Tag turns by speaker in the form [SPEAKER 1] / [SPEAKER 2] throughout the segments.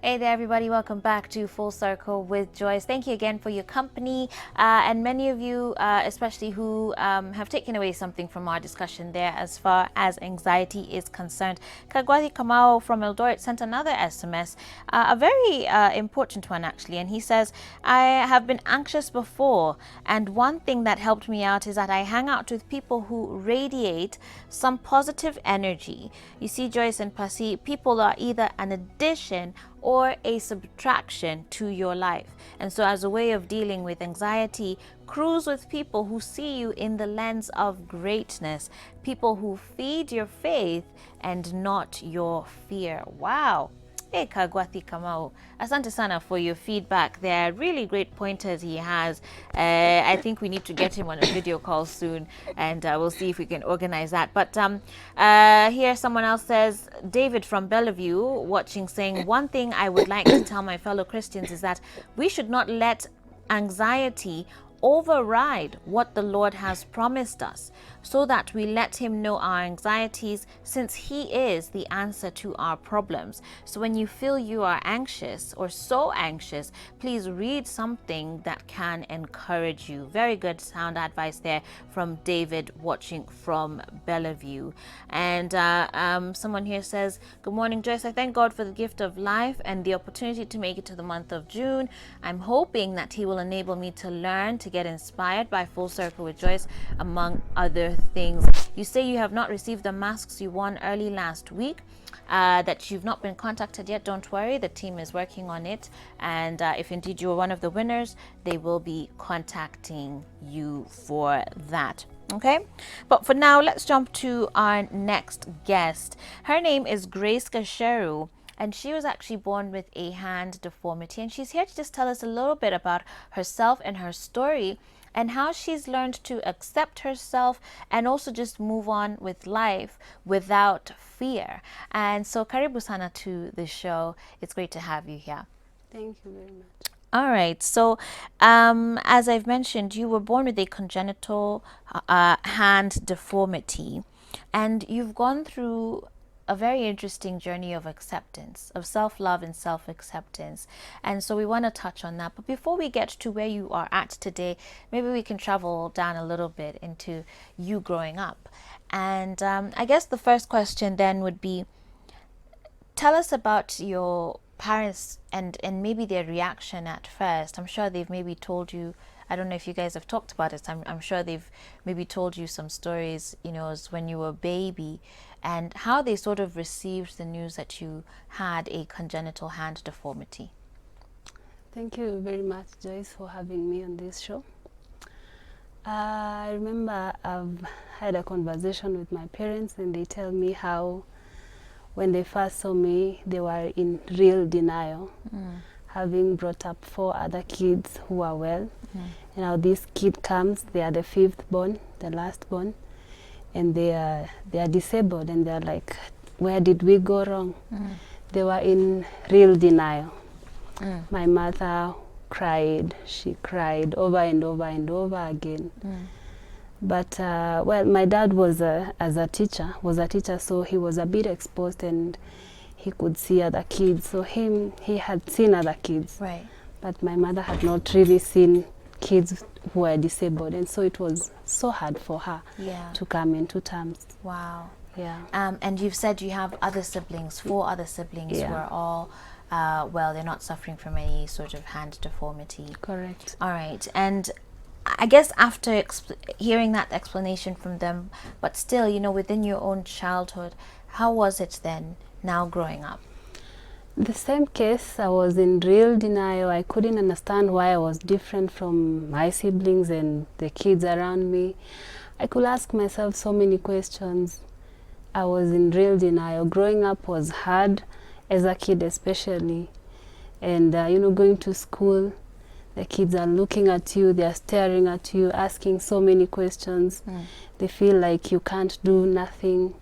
[SPEAKER 1] Hey there, everybody. Welcome back to Full Circle with Joyce. Thank you again for your company. And many of you, especially who have taken away something from our discussion there as far as anxiety is concerned. Kagwadi Kamau from Eldoret sent another SMS, a very important one actually. And he says, I have been anxious before. And one thing that helped me out is that I hang out with people who radiate some positive energy. You see, Joyce and Pasi, people are either an addition or a subtraction to your life. And so as a way of dealing with anxiety, cruise with people who see you in the lens of greatness, people who feed your faith and not your fear. Wow. Hey, Kagwati Kamau, asante sana for your feedback there. Really great pointers he has. I think we need to get him on a video call soon, and we'll see if we can organize that. But here someone else says, David from Bellevue watching, saying, one thing I would like to tell my fellow Christians is that we should not let anxiety override what the Lord has promised us, so that we let him know our anxieties, since he is the answer to our problems. So when you feel you are anxious or so anxious, please read something that can encourage you. Very good sound advice there from David watching from Bellevue. And someone here says, good morning, Joyce. I thank God for the gift of life and the opportunity to make it to the month of June. I'm hoping that he will enable me to learn, to get inspired by Full Circle with Joyce, among other things. You say you have not received the masks you won early last week, that you've not been contacted yet. Don't worry, the team is working on it, and if indeed you are one of the winners, they will be contacting you for that. Okay, but for now, let's jump to our next guest. Her name is Grace Kasheru, and she was actually born with a hand deformity, and she's here to just tell us a little bit about herself and her story, and how she's learned to accept herself and also just move on with life without fear. And so karibu sana to the show. It's great to have you here.
[SPEAKER 2] Thank you very much.
[SPEAKER 1] All right, so as I've mentioned, you were born with a congenital hand deformity, and you've gone through a very interesting journey of acceptance, of self-love and self-acceptance. And so we want to touch on that. But before we get to where you are at today, maybe we can travel down a little bit into you growing up. And I guess the first question then would be, tell us about your parents and maybe their reaction at first. I'm sure they've maybe told you, I don't know if you guys have talked about it. I'm sure they've maybe told you some stories, you know, as when you were a baby, and how they sort of received the news that you had a congenital hand deformity.
[SPEAKER 2] Thank you very much, Joyce, for having me on this show. I remember I've had a conversation with my parents, and they tell me how when they first saw me, they were in real denial, having brought up 4 other kids who are well. And now this kid comes, they are the 5th born, the last born, and they are disabled, and they're like, where did we go wrong? They were in real denial. My mother cried, she cried over and over and over again. But well, my dad was was a teacher, so he was a bit exposed, and he could see other kids. So he had seen other kids,
[SPEAKER 1] Right.
[SPEAKER 2] but my mother had not really seen kids who were disabled, and so it was so hard for her to come into terms.
[SPEAKER 1] Wow.
[SPEAKER 2] Yeah.
[SPEAKER 1] And you've said you have other siblings, 4 other siblings who are all, well, they're not suffering from any sort of hand deformity.
[SPEAKER 2] Correct.
[SPEAKER 1] All right. And I guess after hearing that explanation from them, but still, you know, within your own childhood, how was it then, now growing up?
[SPEAKER 2] The same case, I was in real denial. I couldn't understand why I was different from my siblings and the kids around me. I could ask myself so many questions. I was in real denial. Growing up was hard, as a kid especially. And, you know, going to school, the kids are looking at you, they are staring at you, asking so many questions. They feel like you can't do nothing.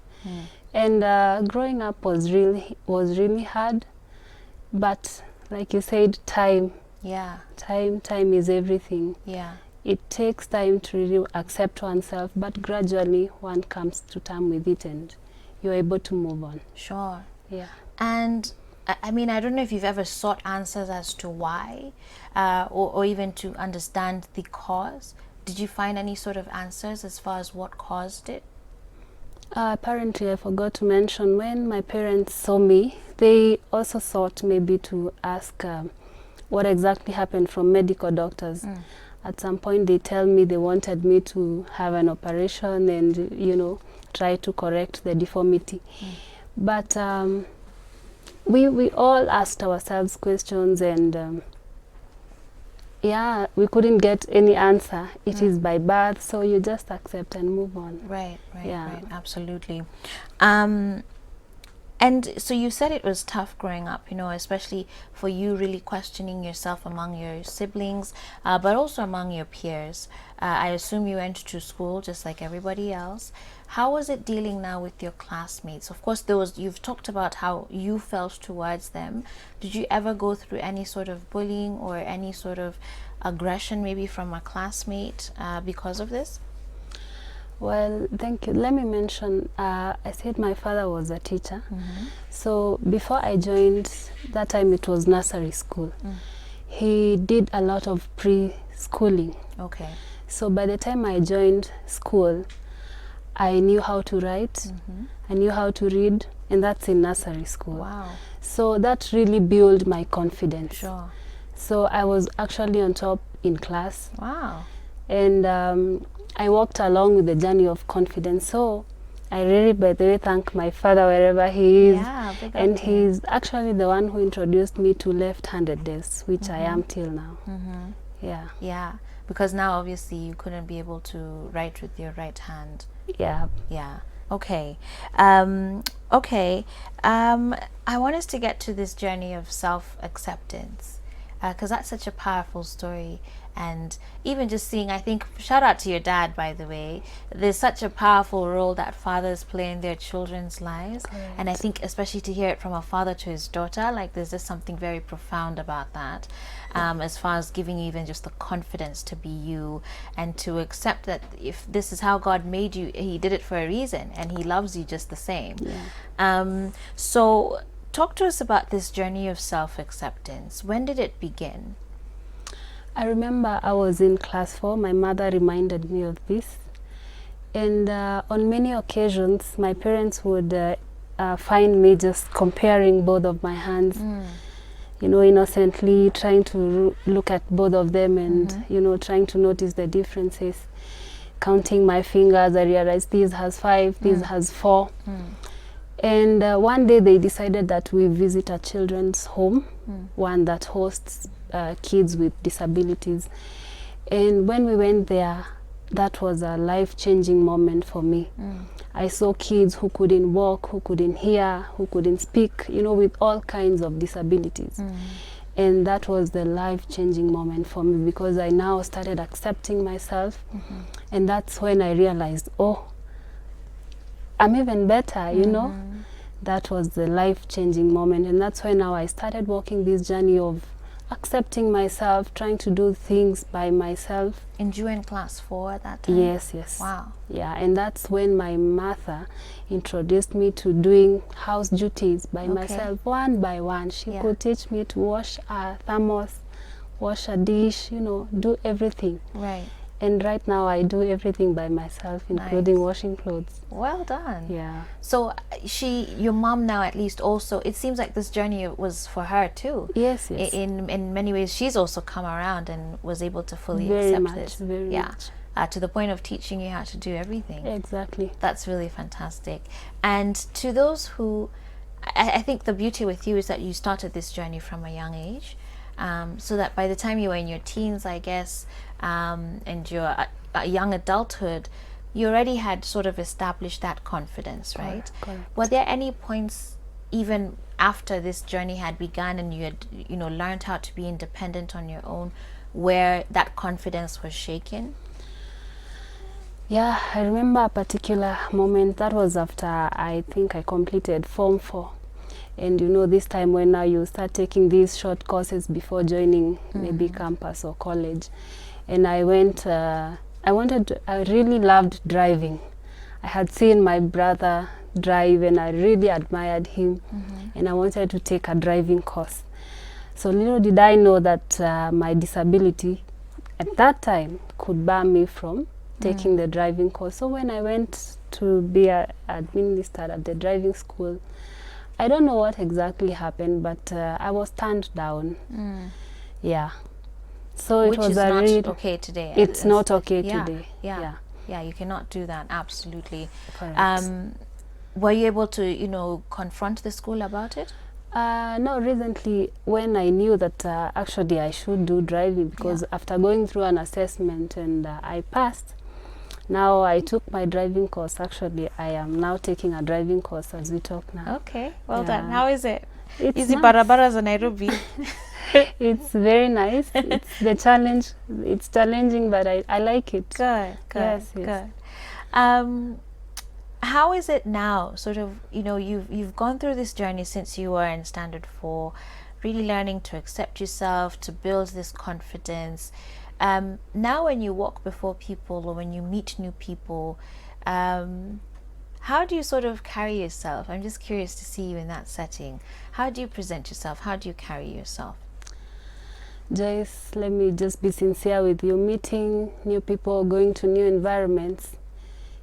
[SPEAKER 2] And growing up was really hard. But like you said, time is everything. It takes time to really accept oneself, but gradually one comes to terms with it, and you're able to move on.
[SPEAKER 1] Sure.
[SPEAKER 2] Yeah.
[SPEAKER 1] And I mean, I don't know if you've ever sought answers as to why, or even to understand the cause. Did you find any sort of answers as far as what caused it?
[SPEAKER 2] Apparently, I forgot to mention, when my parents saw me, they also sought maybe to ask what exactly happened from medical doctors. At some point, they tell me they wanted me to have an operation and, you know, try to correct the deformity. But we all asked ourselves questions, and yeah, we couldn't get any answer. It is by birth, so you just accept and move on.
[SPEAKER 1] Right,
[SPEAKER 2] Yeah.
[SPEAKER 1] right, absolutely. And so you said it was tough growing up, you know, especially for you really questioning yourself among your siblings, but also among your peers. I assume you went to school just like everybody else. How was it dealing now with your classmates? Of course, you've talked about how you felt towards them. Did you ever go through any sort of bullying or any sort of aggression maybe from a classmate because of this?
[SPEAKER 2] Well, thank you. Let me mention, I said my father was a teacher. So before I joined, that time it was nursery school. He did a lot of pre-schooling.
[SPEAKER 1] Okay.
[SPEAKER 2] So by the time I joined school, I knew how to write, I knew how to read, and that's in nursery school.
[SPEAKER 1] Wow.
[SPEAKER 2] So that really built my confidence.
[SPEAKER 1] Sure.
[SPEAKER 2] So I was actually on top in class.
[SPEAKER 1] Wow.
[SPEAKER 2] And I walked along with the journey of confidence. So I really, by the way, thank my father wherever he is.
[SPEAKER 1] Yeah, big up
[SPEAKER 2] And
[SPEAKER 1] to him.
[SPEAKER 2] he's actually the one who introduced me to left-handed desks, which I am till now. Yeah.
[SPEAKER 1] Yeah, because now obviously you couldn't be able to write with your right hand.
[SPEAKER 2] Yeah.
[SPEAKER 1] Yeah. Okay. Okay. I want us to get to this journey of self-acceptance, because that's such a powerful story. And even just seeing, I think, shout out to your dad, by the way. There's such a powerful role that fathers play in their children's lives.
[SPEAKER 2] Correct.
[SPEAKER 1] And I think especially to hear it from a father to his daughter, like there's just something very profound about that. As far as giving you even just the confidence to be you and to accept that if this is how God made you, he did it for a reason and he loves you just the same.
[SPEAKER 2] Yeah.
[SPEAKER 1] So talk to us about this journey of self-acceptance. When did it begin?
[SPEAKER 2] I remember I was in class 4. My mother reminded me of this. And on many occasions, my parents would find me just comparing both of my hands, you know, innocently trying to look at both of them and, you know, trying to notice the differences. Counting my fingers, I realized this has 5, this has 4. And one day they decided that we visit a children's home, one that hosts kids with disabilities. And when we went there, that was a life-changing moment for me. I saw kids who couldn't walk, who couldn't hear, who couldn't speak, you know, with all kinds of disabilities. And that was the life-changing moment for me, because I now started accepting myself. And that's when I realized, oh, I'm even better, you know. That was the life-changing moment. And that's why now I started walking this journey of accepting myself, trying to do things by myself.
[SPEAKER 1] And you were in class 4 at that time?
[SPEAKER 2] Yes, yes.
[SPEAKER 1] Wow.
[SPEAKER 2] Yeah, and that's when my mother introduced me to doing house duties by myself, one by one. She could teach me to wash a thermos, wash a dish, you know, do everything.
[SPEAKER 1] Right.
[SPEAKER 2] And right now I do everything by myself, including washing clothes.
[SPEAKER 1] Well done.
[SPEAKER 2] Yeah.
[SPEAKER 1] So your mom now at least also, it seems like this journey was for her too.
[SPEAKER 2] Yes, yes.
[SPEAKER 1] In many ways, she's also come around and was able to fully
[SPEAKER 2] Very
[SPEAKER 1] accept
[SPEAKER 2] much,
[SPEAKER 1] this.
[SPEAKER 2] very much.
[SPEAKER 1] To the point of teaching you how to do everything.
[SPEAKER 2] Exactly.
[SPEAKER 1] That's really fantastic. And to those who, I think the beauty with you is that you started this journey from a young age. So that by the time you were in your teens, I guess, and your young adulthood, you already had sort of established that confidence, right?
[SPEAKER 2] Correct.
[SPEAKER 1] Were there any points, even after this journey had begun and you had, you know, learned how to be independent on your own, where that confidence was shaken?
[SPEAKER 2] Yeah, I remember a particular moment. That was after I think I completed Form 4. And you know, this time when now you start taking these short courses before joining maybe campus or college. And I went, I really loved driving. I had seen my brother drive, and I really admired him, and I wanted to take a driving course. So little did I know that my disability at that time could bar me from taking the driving course. So when I went to be administered at the driving school, I don't know what exactly happened, but I was turned down. Yeah. So
[SPEAKER 1] Which
[SPEAKER 2] it was
[SPEAKER 1] is
[SPEAKER 2] a
[SPEAKER 1] not
[SPEAKER 2] real
[SPEAKER 1] okay today.
[SPEAKER 2] It's not okay
[SPEAKER 1] yeah,
[SPEAKER 2] today.
[SPEAKER 1] Yeah. Yeah, you cannot do that. Absolutely.
[SPEAKER 2] Correct.
[SPEAKER 1] Were you able to, you know, confront the school about it?
[SPEAKER 2] No, recently when I knew that actually I should do driving, because after going through an assessment and I passed, now I took my driving course. Actually, I am now taking a driving course as we talk now.
[SPEAKER 1] Okay, well done. How is it?
[SPEAKER 2] It's
[SPEAKER 1] Easy
[SPEAKER 2] nice.
[SPEAKER 1] barabaras in Nairobi.
[SPEAKER 2] It's very nice. It's the challenge. It's challenging, but I like it.
[SPEAKER 1] Good, good,
[SPEAKER 2] Yes, yes.
[SPEAKER 1] good. How is it now? Sort of, you know, you've gone through this journey since you were in Standard 4, really learning to accept yourself, to build this confidence. Now when you walk before people or when you meet new people, how do you sort of carry yourself? I'm just curious to see you in that setting. How do you present yourself? How do you carry yourself?
[SPEAKER 2] Joyce, let me just be sincere with you. Meeting new people, going to new environments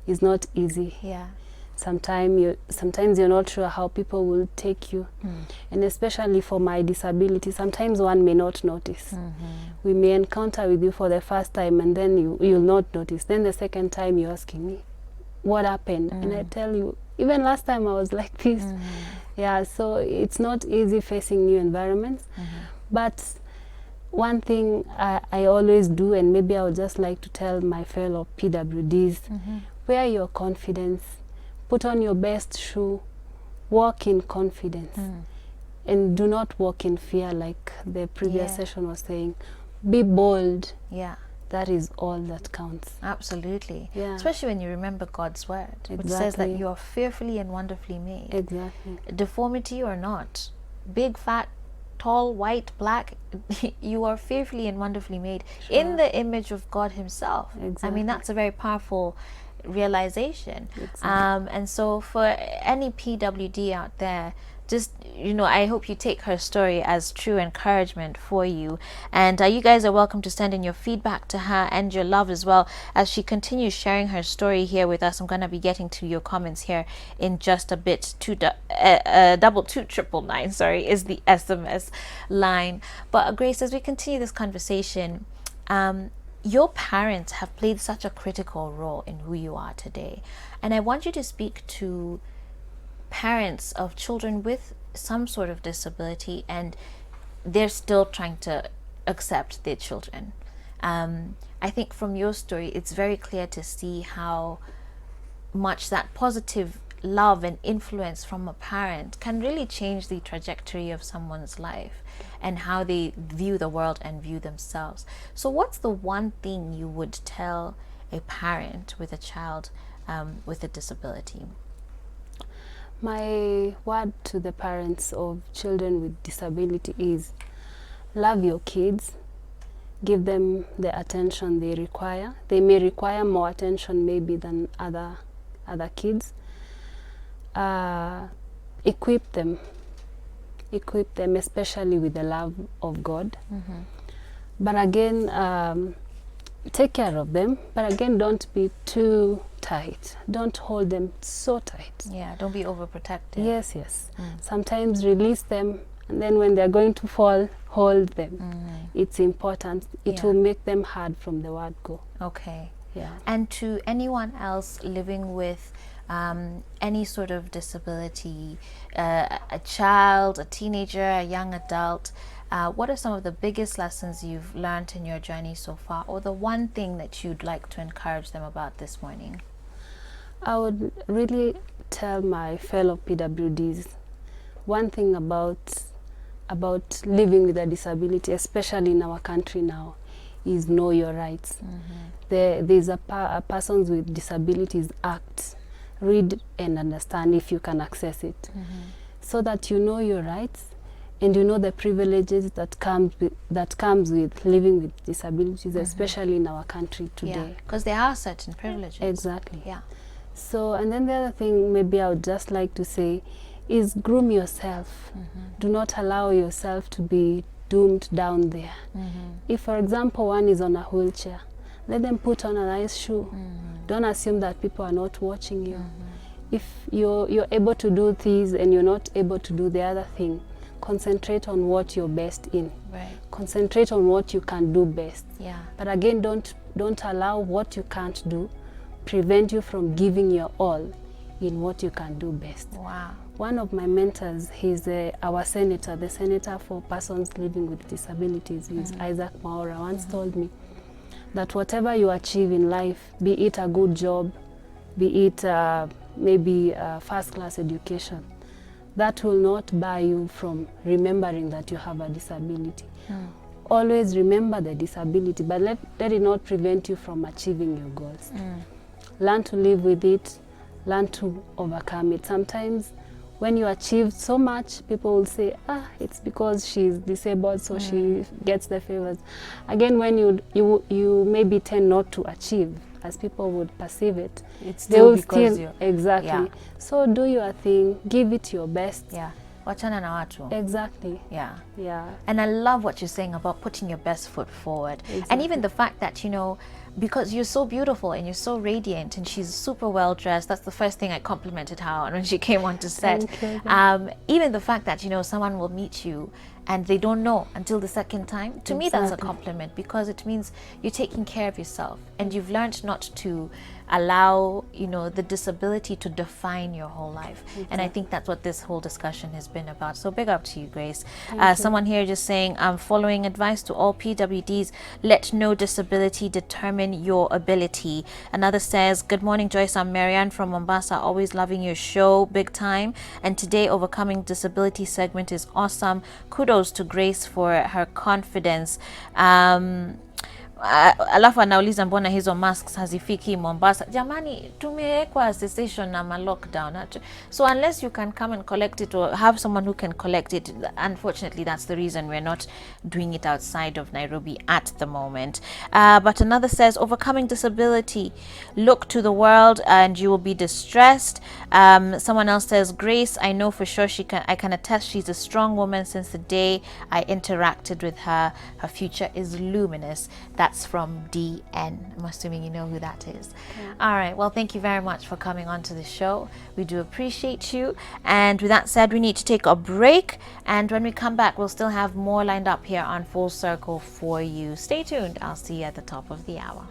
[SPEAKER 2] is not easy.
[SPEAKER 1] Yeah.
[SPEAKER 2] Sometimes you're not sure how people will take you. And especially for my disability, sometimes one may not notice. We may encounter with you for the first time, and then you'll not notice. Then the second time you're asking me, what happened? And I tell you, even last time I was like this. Yeah, so it's not easy facing new environments. But one thing I always do, and maybe I would just like to tell my fellow PWDs, wear your confidence, put on your best shoe, walk in confidence, and do not walk in fear like the previous session was saying. Be bold.
[SPEAKER 1] Yeah.
[SPEAKER 2] That is all that counts.
[SPEAKER 1] Absolutely.
[SPEAKER 2] Yeah.
[SPEAKER 1] Especially when you remember God's word, which says that you are fearfully and wonderfully made.
[SPEAKER 2] Exactly.
[SPEAKER 1] Deformity or not, big, fat, tall, white, black, you are fearfully and wonderfully made in the image of God himself.
[SPEAKER 2] Exactly.
[SPEAKER 1] I mean, that's a very powerful realization.
[SPEAKER 2] Exactly.
[SPEAKER 1] And so for any PWD out there, just, you know, I hope you take her story as true encouragement for you. And you guys are welcome to send in your feedback to her and your love as well as she continues sharing her story here with us. I'm going to be getting to your comments here in just a bit. 2229999, sorry, is the SMS line. But Grace, as we continue this conversation, your parents have played such a critical role in who you are today. And I want you to speak to parents of children with some sort of disability and they're still trying to accept their children. I think from your story, it's very clear to see how much that positive love and influence from a parent can really change the trajectory of someone's life and how they view the world and view themselves. So what's the one thing you would tell a parent with a child with a disability?
[SPEAKER 2] My word to the parents of children with disability is love your kids, give them the attention they require. They may require more attention maybe than other kids. Equip them especially with the love of God. But again, take care of them, but again, don't be too tight. Don't hold them so tight.
[SPEAKER 1] Yeah, don't be overprotective.
[SPEAKER 2] Yes, yes. Sometimes release them, and then when they're going to fall, hold them. It's important. It will make them hard from the word go.
[SPEAKER 1] Okay.
[SPEAKER 2] Yeah.
[SPEAKER 1] And to anyone else living with any sort of disability, a child, a teenager, a young adult, what are some of the biggest lessons you've learned in your journey so far, or the one thing that you'd like to encourage them about this morning?
[SPEAKER 2] I would really tell my fellow PWDs one thing about living with a disability, especially in our country now, is know your rights. There's a Persons with Disabilities Act. Read and understand if you can access it, so that you know your rights and you know the privileges that comes with living with disabilities, especially in our country today.
[SPEAKER 1] Because there are certain privileges.
[SPEAKER 2] Exactly.
[SPEAKER 1] Yeah.
[SPEAKER 2] So, and then the other thing maybe I would just like to say is groom yourself. Do not allow yourself to be doomed down there. If, for example, one is on a wheelchair, let them put on a nice shoe. Don't assume that people are not watching you. If you're able to do these and you're not able to do the other thing, concentrate on what you're best in.
[SPEAKER 1] Right.
[SPEAKER 2] Concentrate on what you can do best.
[SPEAKER 1] Yeah.
[SPEAKER 2] But again, don't allow what you can't do prevent you from giving your all in what you can do best.
[SPEAKER 1] Wow.
[SPEAKER 2] One of my mentors, he's our senator, the senator for persons living with disabilities. He's Isaac Maura, once told me that whatever you achieve in life, be it a good job, be it maybe a first-class education, that will not bar you from remembering that you have a disability. Always remember the disability, but let it not prevent you from achieving your goals. Learn to live with it, learn to overcome it. Sometimes when you achieve so much, people will say, it's because she's disabled, so she gets the favors. Again, when you maybe tend not to achieve as people would perceive it,
[SPEAKER 1] It's
[SPEAKER 2] they
[SPEAKER 1] still
[SPEAKER 2] will
[SPEAKER 1] because
[SPEAKER 2] still,
[SPEAKER 1] you.
[SPEAKER 2] exactly.
[SPEAKER 1] Yeah.
[SPEAKER 2] So do your thing, give it your best.
[SPEAKER 1] Yeah. Wachana na watu.
[SPEAKER 2] Exactly.
[SPEAKER 1] Yeah.
[SPEAKER 2] Yeah.
[SPEAKER 1] And I love what you're saying about putting your best foot forward. And even the fact that, you know, because you're so beautiful and you're so radiant and she's super well dressed. That's the first thing I complimented her on when she came onto set. Even the fact that, you know, someone will meet you and they don't know until the second time. To me, that's a compliment, because it means you're taking care of yourself and you've learned not to allow, you know, the disability to define your whole life. And I think that's what this whole discussion has been about. So big up to you, Grace. Someone here just saying, following advice to all PWDs, let no disability determine your ability. Another says, good morning, Joyce. I'm Marianne from Mombasa, always loving your show, big time. And today, overcoming disability segment is awesome. Kudos to Grace for her confidence. Alafu anauliza mbona hizo masks hazifiki Mombasa. Jamani, tumewekwa cessation na lockdown. So unless you can come and collect it or have someone who can collect it, unfortunately that's the reason we're not doing it outside of Nairobi at the moment. But another says, overcoming disability, look to the world and you will be distressed. Someone else says, Grace, I know for sure I can attest she's a strong woman. Since the day I interacted with her, her future is luminous. That's from DN. I'm assuming you know who that is. All right. Well, thank you very much for coming on to the show. We do appreciate you. And with that said, we need to take a break. And when we come back, we'll still have more lined up here on Full Circle for you. Stay tuned. I'll see you at the top of the hour.